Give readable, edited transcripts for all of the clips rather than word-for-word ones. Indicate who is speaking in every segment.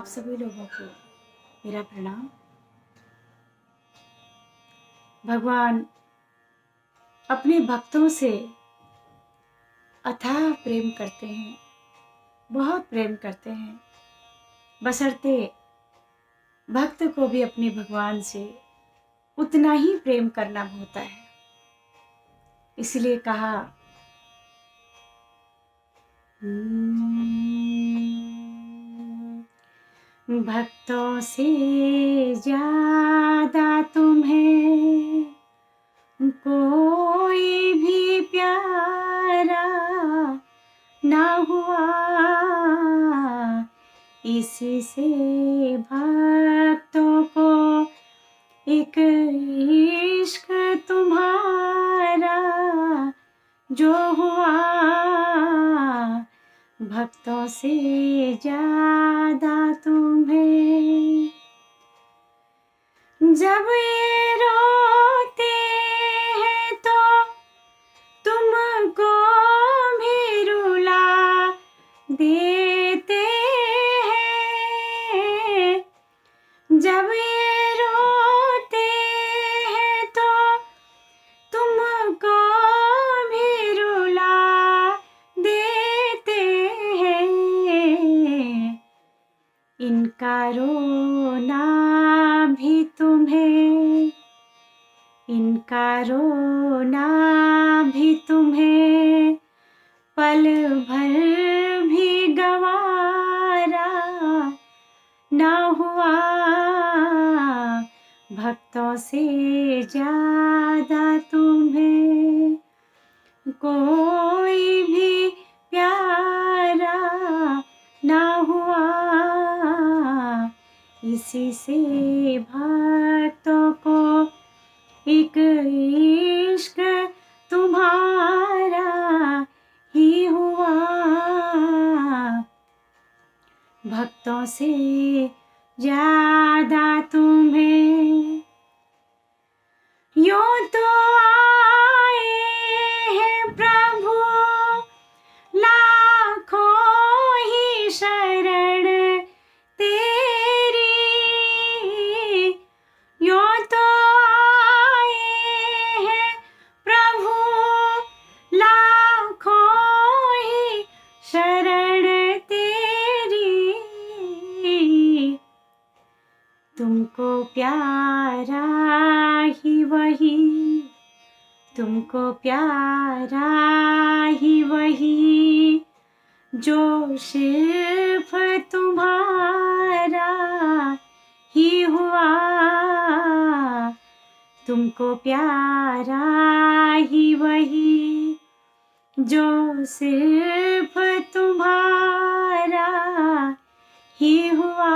Speaker 1: आप सभी लोगों को मेरा प्रणाम। भगवान अपने भक्तों से अथाह प्रेम करते हैं, बहुत प्रेम करते हैं। बशर्ते भक्त को भी अपने भगवान से उतना ही प्रेम करना होता है। इसलिए कहा भक्तों से ज्यादा तुम्हें कोई भी प्यारा ना हुआ, इसी से भक्तों को एक इश्क तुम्हारा जो हुआ, भक्तों से ज्यादा तुम्हें। जब ये रोते हैं तो तुमको भी रुला देते हैं। जब ये रोते हैं तो तुमको भी रुला देते हैं। इनका रोना भी तुम्हें, इनका रोना भी तुम्हें पल भर भी गवारा ना हुआ, भक्तों से ज्यादा तुम्हें कोई भी प्यारा ना हुआ, इसी से भक्तों को एक इश्क तुम्हारा ही हुआ, भक्तों से ज्यादा तुम्हें। यूं तो आए हैं प्रभु लाखों ही शरण तेरी, यूं तो आए हैं प्रभु लाखों ही शरण तेरी। तुमको प्यारा ही वही, तुमको प्यारा ही वही जो सिर्फ तुम्हारा ही हुआ, तुमको प्यारा ही वही जो सिर्फ तुम्हारा ही हुआ,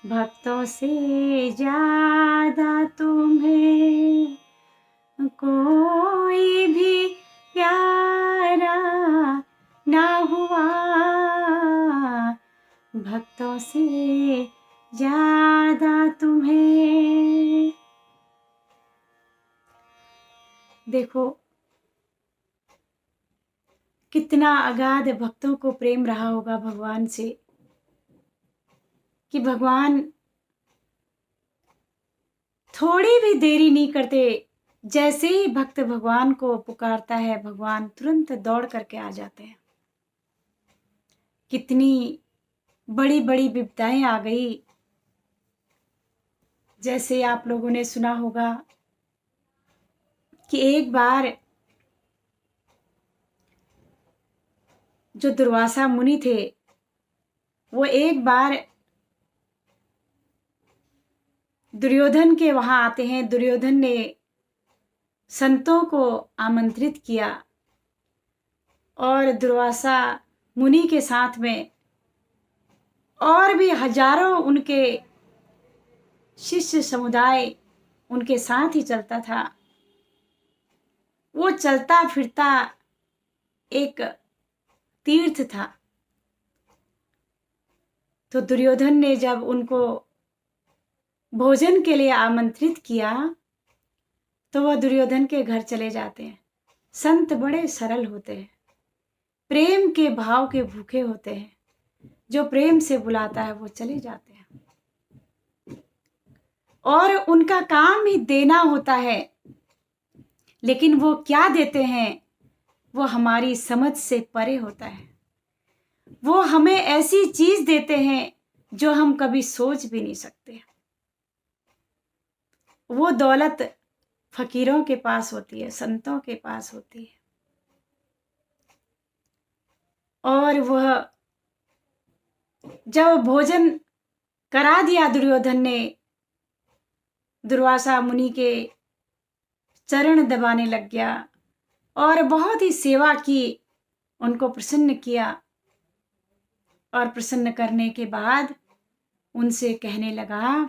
Speaker 1: भक्तों से ज्यादा तुम्हें कोई भी प्यारा ना हुआ, भक्तों से ज्यादा तुम्हें। देखो कितना अगाध भक्तों को प्रेम रहा होगा भगवान से, कि भगवान थोड़ी भी देरी नहीं करते। जैसे ही भक्त भगवान को पुकारता है, भगवान तुरंत दौड़ करके आ जाते हैं। कितनी बड़ी बड़ी विपदाएं आ गई। जैसे आप लोगों ने सुना होगा कि एक बार जो दुर्वासा मुनि थे, वो एक बार दुर्योधन के वहां आते हैं। दुर्योधन ने संतों को आमंत्रित किया और दुर्वासा मुनि के साथ में और भी हजारों उनके शिष्य समुदाय उनके साथ ही चलता था। वो चलता फिरता एक तीर्थ था। तो दुर्योधन ने जब उनको भोजन के लिए आमंत्रित किया तो वह दुर्योधन के घर चले जाते हैं। संत बड़े सरल होते हैं, प्रेम के भाव के भूखे होते हैं। जो प्रेम से बुलाता है वो चले जाते हैं, और उनका काम ही देना होता है, लेकिन वो क्या देते हैं वो हमारी समझ से परे होता है। वो हमें ऐसी चीज देते हैं जो हम कभी सोच भी नहीं सकते। वो दौलत फकीरों के पास होती है, संतों के पास होती है, और वह जब भोजन करा दिया दुर्योधन ने, दुर्वासा मुनि के चरण दबाने लग गया और बहुत ही सेवा की, उनको प्रसन्न किया, और प्रसन्न करने के बाद उनसे कहने लगा,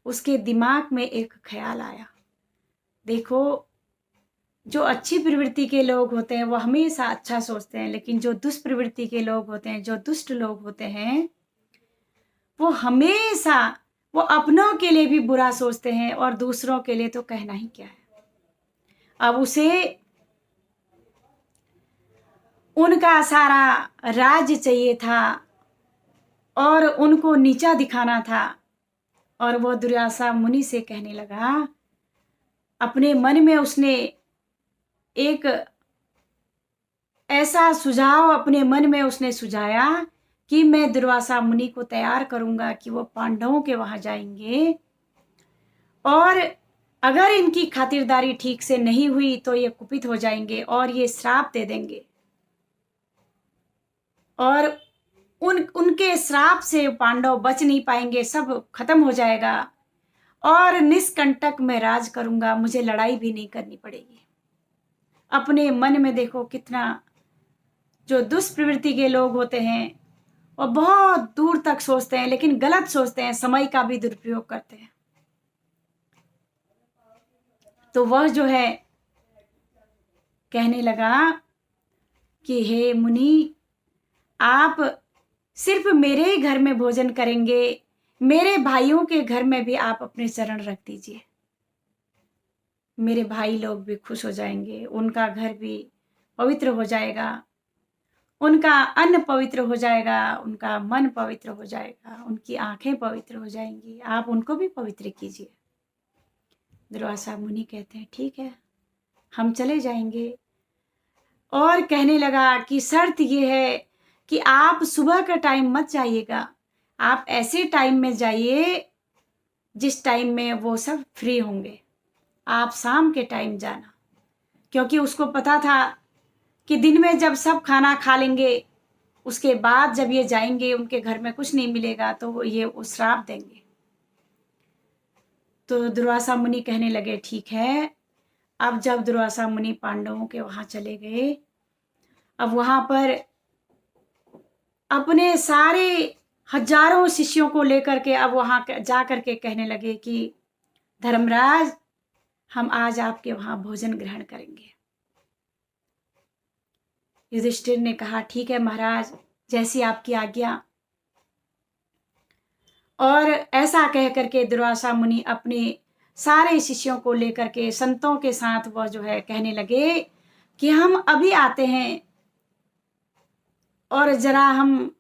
Speaker 1: उसके दिमाग में एक ख्याल आया। देखो, जो अच्छी प्रवृत्ति के लोग होते हैं वो हमेशा अच्छा सोचते हैं, लेकिन जो दुष्प्रवृत्ति के लोग होते हैं, जो दुष्ट लोग होते हैं, वो हमेशा वो अपनों के लिए भी बुरा सोचते हैं और दूसरों के लिए तो कहना ही क्या है। अब उसे उनका सारा राज्य चाहिए था और उनको नीचा दिखाना था, और वो दुर्वासा मुनि से कहने लगा, अपने मन में उसने एक ऐसा सुझाव अपने मन में उसने सुझाया कि मैं दुर्वासा मुनि को तैयार करूंगा कि वो पांडवों के वहां जाएंगे, और अगर इनकी खातिरदारी ठीक से नहीं हुई तो ये कुपित हो जाएंगे और ये श्राप दे देंगे, और उनके श्राप से पांडव बच नहीं पाएंगे, सब खत्म हो जाएगा, और निष्कंटक मैं राज करूंगा, मुझे लड़ाई भी नहीं करनी पड़ेगी। अपने मन में देखो कितना, जो दुष्प्रवृत्ति के लोग होते हैं वो बहुत दूर तक सोचते हैं, लेकिन गलत सोचते हैं, समय का भी दुरुपयोग करते हैं। तो वह जो है कहने लगा कि हे मुनि, आप सिर्फ मेरे ही घर में भोजन करेंगे, मेरे भाइयों के घर में भी आप अपने चरण रख दीजिए, मेरे भाई लोग भी खुश हो जाएंगे, उनका घर भी पवित्र हो जाएगा, उनका अन्न पवित्र हो जाएगा, उनका मन पवित्र हो जाएगा, उनकी आंखें पवित्र हो जाएंगी, आप उनको भी पवित्र कीजिए। दुर्वासा मुनि कहते हैं ठीक है, हम चले जाएंगे, और कहने लगा कि शर्त ये है कि आप सुबह का टाइम मत जाइएगा, आप ऐसे टाइम में जाइए जिस टाइम में वो सब फ्री होंगे, आप शाम के टाइम जाना, क्योंकि उसको पता था कि दिन में जब सब खाना खा लेंगे, उसके बाद जब ये जाएंगे उनके घर में कुछ नहीं मिलेगा तो ये श्राप देंगे। तो दुर्वासा मुनि कहने लगे ठीक है। अब जब दुर्वासा मुनि पांडवों के वहां चले गए, अब वहां पर अपने सारे हजारों शिष्यों को लेकर के अब वहां जा करके कहने लगे कि धर्मराज, हम आज आपके वहां भोजन ग्रहण करेंगे। युधिष्ठिर ने कहा ठीक है महाराज, जैसी आपकी आज्ञा। और ऐसा कह करके दुर्वासा मुनि अपने सारे शिष्यों को लेकर के संतों के साथ वह जो है कहने लगे कि हम अभी आते हैं और जरा हम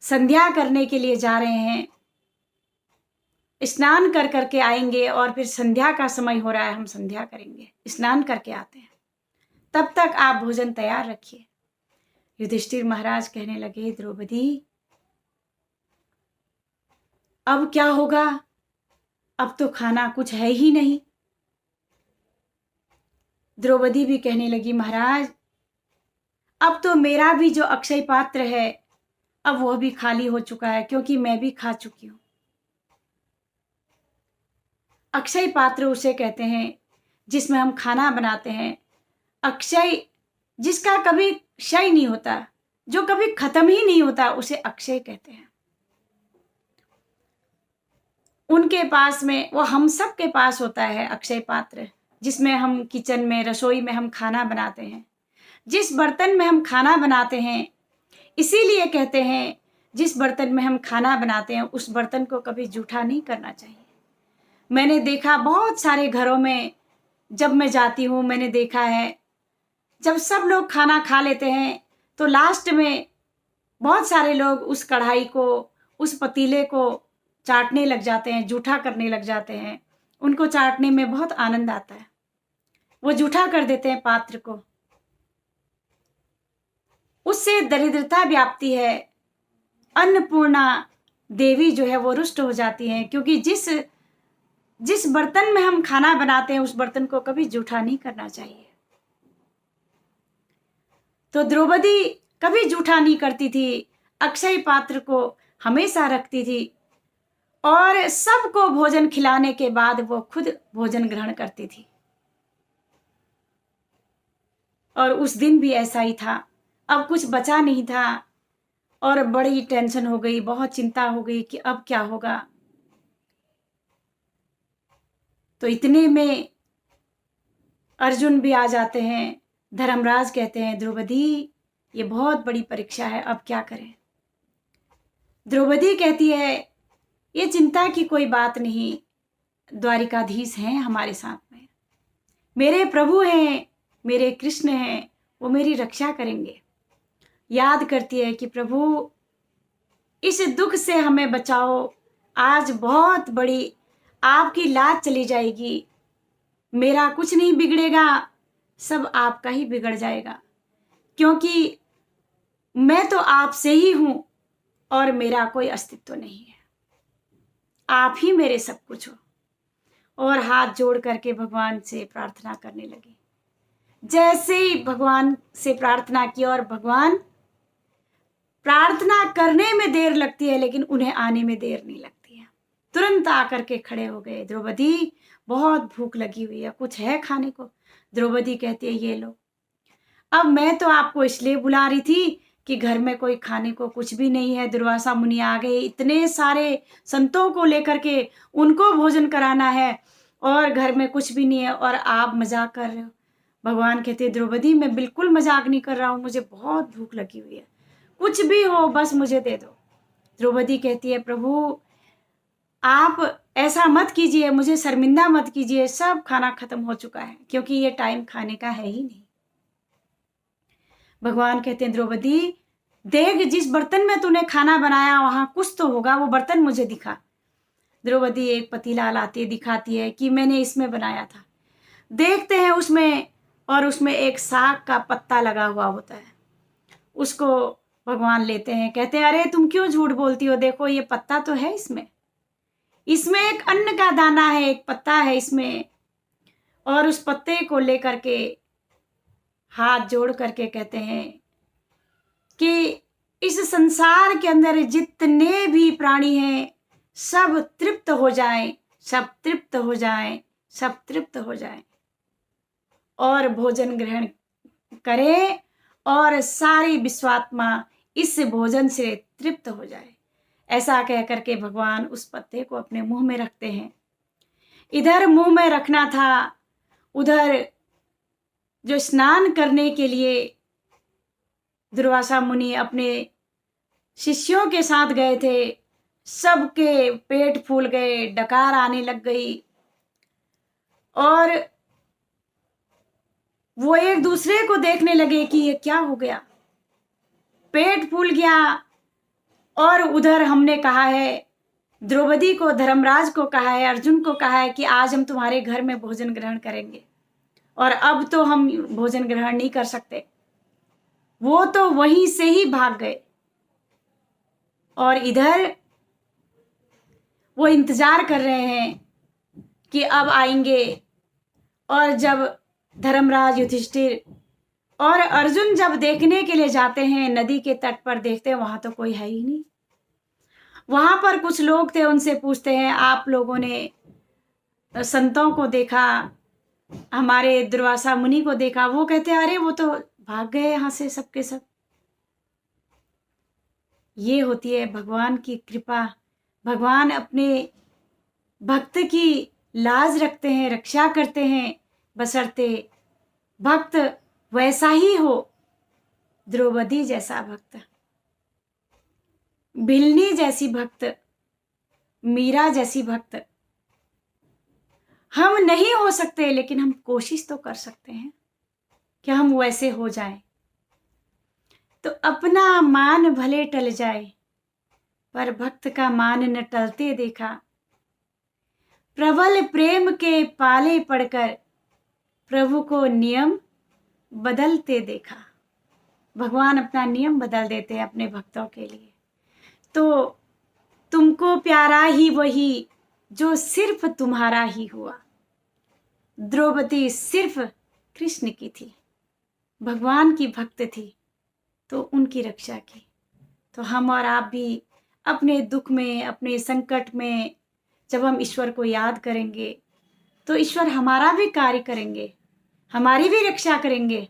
Speaker 1: संध्या करने के लिए जा रहे हैं, स्नान कर करके आएंगे और फिर संध्या का समय हो रहा है, हम संध्या करेंगे, स्नान करके आते हैं, तब तक आप भोजन तैयार रखिए। युधिष्ठिर महाराज कहने लगे द्रौपदी, अब क्या होगा, अब तो खाना कुछ है ही नहीं। द्रौपदी भी कहने लगी महाराज, अब तो मेरा भी जो अक्षय पात्र है अब वह भी खाली हो चुका है, क्योंकि मैं भी खा चुकी हूं। अक्षय पात्र उसे कहते हैं जिसमें हम खाना बनाते हैं। अक्षय जिसका कभी क्षय नहीं होता, जो कभी खत्म ही नहीं होता, उसे अक्षय कहते हैं। उनके पास में, वो हम सब के पास होता है अक्षय पात्र, जिसमें हम किचन में, रसोई में हम खाना बनाते हैं। जिस बर्तन में हम खाना बनाते हैं, इसीलिए कहते हैं जिस बर्तन में हम खाना बनाते हैं उस बर्तन को कभी जूठा नहीं करना चाहिए। मैंने देखा बहुत सारे घरों में, जब मैं जाती हूँ मैंने देखा है, जब सब लोग खाना खा लेते हैं तो लास्ट में बहुत सारे लोग उस कढ़ाई को, उस पतीले को चाटने लग जाते हैं, जूठा करने लग जाते हैं। उनको चाटने में बहुत आनंद आता है, वो जूठा कर देते हैं पात्र को। उससे दरिद्रता व्याप्ति है। अन्नपूर्णा देवी जो है वो रुष्ट हो जाती हैं, क्योंकि जिस जिस बर्तन में हम खाना बनाते हैं उस बर्तन को कभी जूठा नहीं करना चाहिए। तो द्रौपदी कभी जूठा नहीं करती थी, अक्षय पात्र को हमेशा रखती थी और सबको भोजन खिलाने के बाद वो खुद भोजन ग्रहण करती थी। और उस दिन भी ऐसा ही था। अब कुछ बचा नहीं था और बड़ी टेंशन हो गई, बहुत चिंता हो गई कि अब क्या होगा। तो इतने में अर्जुन भी आ जाते हैं। धर्मराज कहते हैं, द्रौपदी ये बहुत बड़ी परीक्षा है, अब क्या करें। द्रौपदी कहती है, ये चिंता की कोई बात नहीं, द्वारिकाधीश हैं हमारे साथ में, मेरे प्रभु हैं, मेरे कृष्ण हैं, वो मेरी रक्षा करेंगे। याद करती है कि प्रभु इस दुख से हमें बचाओ, आज बहुत बड़ी आपकी लाज चली जाएगी, मेरा कुछ नहीं बिगड़ेगा, सब आपका ही बिगड़ जाएगा, क्योंकि मैं तो आपसे ही हूं और मेरा कोई अस्तित्व नहीं है, आप ही मेरे सब कुछ हो। और हाथ जोड़ करके भगवान से प्रार्थना करने लगी। जैसे ही भगवान से प्रार्थना की, और भगवान प्रार्थना करने में देर लगती है लेकिन उन्हें आने में देर नहीं लगती है, तुरंत आकर के खड़े हो गए। द्रौपदी बहुत भूख लगी हुई है, कुछ है खाने को? द्रौपदी कहती है, ये लो। अब मैं तो आपको इसलिए बुला रही थी कि घर में कोई खाने को कुछ भी नहीं है, दुर्वासा मुनि आ गए, इतने सारे संतों को लेकर के उनको भोजन कराना है और घर में कुछ भी नहीं है और आप मजाक कर रहे हो। भगवान कहते हैं, द्रौपदी मैं बिल्कुल मजाक नहीं कर रहा हूँ, मुझे बहुत भूख लगी हुई है, कुछ भी हो बस मुझे दे दो। द्रौपदी कहती है, प्रभु आप ऐसा मत कीजिए, मुझे शर्मिंदा मत कीजिए, सब खाना खत्म हो चुका है, क्योंकि ये टाइम खाने का है ही नहीं। भगवान कहते हैं, द्रौपदी देख, जिस बर्तन में तूने खाना बनाया वहां कुछ तो होगा, वो बर्तन मुझे दिखा। द्रौपदी एक पतीला लाती है, दिखाती है कि मैंने इसमें बनाया था। देखते हैं उसमें, और उसमें एक साग का पत्ता लगा हुआ होता है। उसको भगवान लेते हैं, कहते हैं, अरे तुम क्यों झूठ बोलती हो, देखो ये पत्ता तो है इसमें, इसमें एक अन्न का दाना है, एक पत्ता है इसमें। और उस पत्ते को लेकर के हाथ जोड़ करके कहते हैं कि इस संसार के अंदर जितने भी प्राणी हैं सब तृप्त हो जाएं, सब तृप्त हो जाएं, सब तृप्त हो जाएं और भोजन ग्रहण करें और सारी विश्वात्मा इस भोजन से तृप्त हो जाए। ऐसा कह करके भगवान उस पत्ते को अपने मुंह में रखते हैं। इधर मुंह में रखना था, उधर जो स्नान करने के लिए दुर्वासा मुनि अपने शिष्यों के साथ गए थे, सबके पेट फूल गए, डकार आने लग गई और वो एक दूसरे को देखने लगे कि ये क्या हो गया, पेट फूल गया। और उधर हमने कहा है, द्रौपदी को, धर्मराज को कहा है, अर्जुन को कहा है कि आज हम तुम्हारे घर में भोजन ग्रहण करेंगे, और अब तो हम भोजन ग्रहण नहीं कर सकते। वो तो वहीं से ही भाग गए और इधर वो इंतजार कर रहे हैं कि अब आएंगे। और जब धर्मराज, युधिष्ठिर और अर्जुन जब देखने के लिए जाते हैं, नदी के तट पर देखते हैं, वहां तो कोई है ही नहीं। वहां पर कुछ लोग थे, उनसे पूछते हैं, आप लोगों ने संतों को देखा, हमारे दुर्वासा मुनि को देखा? वो कहते हैं, अरे वो तो भाग गए यहाँ से सबके सब। ये होती है भगवान की कृपा। भगवान अपने भक्त की लाज रखते हैं, रक्षा करते हैं, बशर्ते भक्त वैसा ही हो, द्रौपदी जैसा भक्त, भिलनी जैसी भक्त, मीरा जैसी भक्त। हम नहीं हो सकते लेकिन हम कोशिश तो कर सकते हैं कि हम वैसे हो जाएं। तो अपना मान भले टल जाए, पर भक्त का मान न टलते देखा। प्रबल प्रेम के पाले पड़कर प्रभु को नियम बदलते देखा। भगवान अपना नियम बदल देते हैं अपने भक्तों के लिए। तो तुमको प्यारा ही वही जो सिर्फ तुम्हारा ही हुआ। द्रौपदी सिर्फ कृष्ण की थी, भगवान की भक्त थी, तो उनकी रक्षा की। तो हम और आप भी अपने दुख में, अपने संकट में जब हम ईश्वर को याद करेंगे तो ईश्वर हमारा भी कार्य करेंगे, हमारी भी रक्षा करेंगे।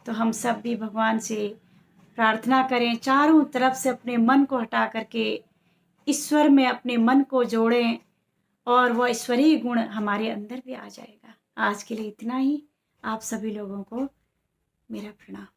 Speaker 1: तो हम सब भी भगवान से प्रार्थना करें, चारों तरफ से अपने मन को हटा करके ईश्वर में अपने मन को जोड़ें और वह ईश्वरीय गुण हमारे अंदर भी आ जाएगा। आज के लिए इतना ही। आप सभी लोगों को मेरा प्रणाम।